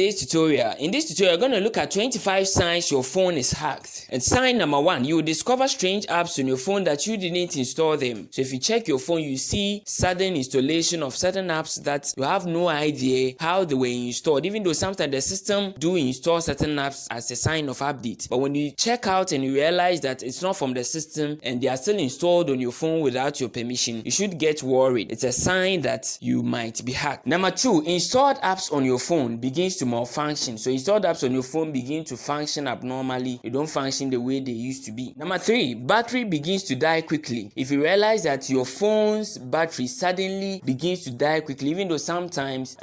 today's tutorial. In this tutorial, we're going to look at 25 signs your phone is hacked. And sign number 1, you will discover strange apps on your phone that you didn't install them. So if you check your phone, you see sudden installation of certain apps that you have no idea how they were installed, even though sometimes the system do install certain apps as a sign of update. But when you check out and you realize that it's not from the system and they are still installed on your phone without your permission, you should get worried. It's a sign that you might be hacked. Number 2, installed apps on your phone begins to malfunction. So installed apps on your phone begin to function abnormally. They don't function the way they used to be. Number 3, battery begins to die quickly. If you realize that your phone's battery suddenly begins to die quickly, even though sometimes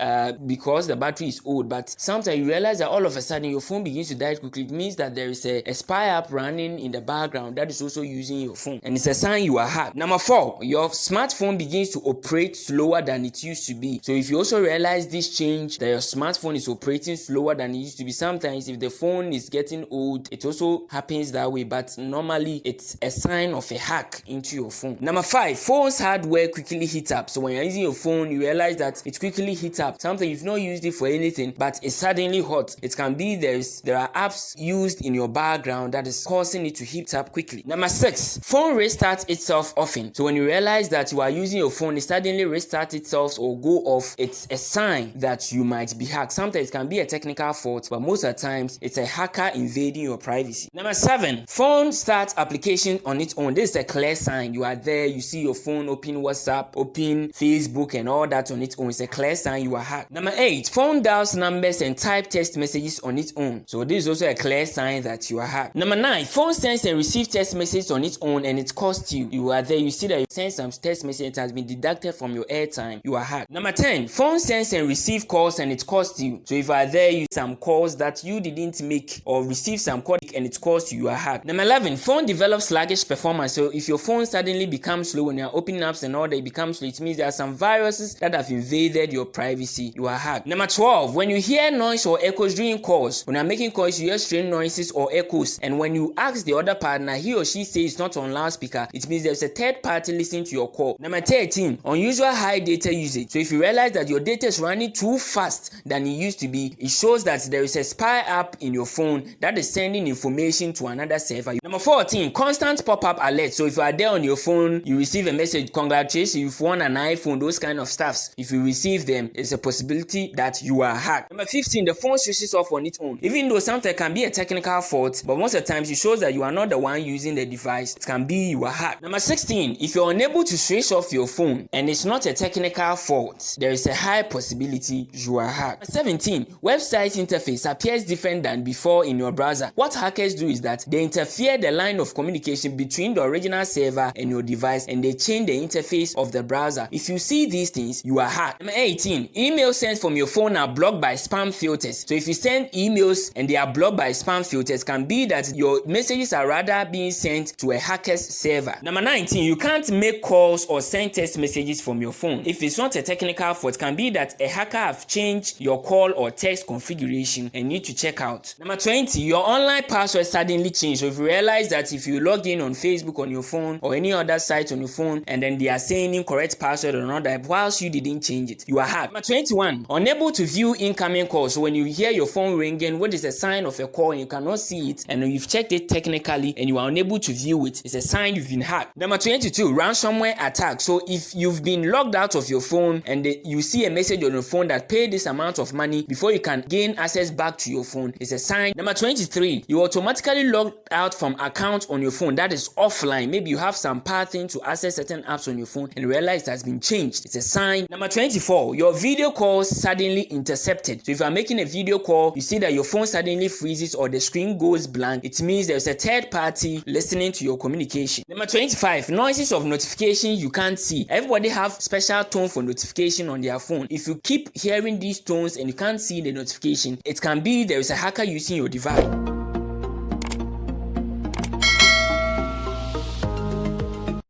because the battery is old, but sometimes you realize that all of a sudden your phone begins to die quickly, it means that there is a spy app running in the background that is also using your phone, and it's a sign you are hacked. Number 4, your smartphone begins to operate slower than it used to be. So if you also realize this change, that your smartphone is operating slower than it used to be, sometimes if the phone is getting old, it also happens that way, but normally it's a sign of a hack into your phone. Number 5, phone's hardware quickly heats up. So when you're using your phone, you realize that it quickly heats up. Sometimes you've not used it for anything, but it's suddenly hot. It can be there are apps used in your background that is causing it to heat up quickly. Number 6, phone restarts itself often. So when you realize that you are using your phone, it suddenly restarts itself or go off, it's a sign that you might be hacked. Sometimes it can be a technical fault, but most of the times it's a hacker invading your privacy. Number 7, phone starts application on its own. This is a clear sign. You are there, you see your phone open WhatsApp, open Facebook and all that on its own. It's a clear sign you are hacked. Number 8, phone dials numbers and type text messages on its own. So this is also a clear sign that you are hacked. Number 9, phone sends and receives text messages on its own and it costs you. You are there, you see that you send some text message, it has been deducted from your airtime. You are hacked. Number 10, phone sends and receives calls and it costs you. So if you are there, you some calls that you didn't make or receive some call and it costs you, you are hacked. Number 11, phone develops sluggish performance. So if your phone suddenly becomes slow when you are opening apps and all that, it becomes slow, it means there are some viruses that have invaded your privacy. You are hacked. Number 12, when you hear noise or echoes during calls, when you are making calls, you hear strange noises or echoes, and when you ask the other partner, he or she says it's not on loudspeaker, it means there's a third party listening to your call. Number 13, unusual high data usage. So if you realize that your data is running too fast than it used to be, it shows that there is a spy app in your phone that is sending information to another server. Number 14, constant pop-up alerts. So if you are there on your phone, you receive a message, congratulations, you've won an iPhone, those kind of stuffs. If you receive them, it's a possibility that you are hacked. Number 15, the phone switches off on its own. Even though sometimes it can be a technical fault, but most of the times it shows that you are not the one using the device. It can be you are hacked. Number 16, if you're unable to switch off your phone and it's not a technical fault, there is a high possibility you are hacked. Number 17, website interface appears different than before in your browser. What hackers do is that they interfere the line of communication between the original server and your device and they change the interface of the browser. If you see these things, you are hacked. Number 18, emails sent from your phone are blocked by spam filters. So if you send emails and they are blocked by spam filters, can be that your messages are rather being sent to a hacker's server. Number 19, you can't make calls or send text messages from your phone. If it's not a technical fault, it can be that a hacker have changed your call or text configuration and need to check out. Number 20, your online password suddenly changed. So if you realize that if you log in on Facebook on your phone or any other site on your phone and then they are saying incorrect password or another whilst you didn't change it, you are hacked. Number 21, unable to view incoming calls. So when you hear your phone ringing, what is a sign of a call and you cannot see it and you've checked it technically and you are unable to view it, it's a sign you've been hacked. Number 22, ransomware attack. So if you've been logged out of your phone and you see a message on your phone that pay this amount of money before you can gain access back to your phone, it's a sign. Number 23, you automatically logged out from account on your phone that is offline. Maybe you have some pathing to access certain apps on your phone and realize it has been changed. It's a sign. Number 24, your video calls suddenly intercepted. So if you are making a video call, you see that your phone suddenly freezes or the screen goes blank, it means there's a third party listening to your communication. Number 25, noises of notification you can't see. Everybody have special tone for notification on their phone. If you keep hearing these tones and you can't see the notification, it can be there is a hacker using your device.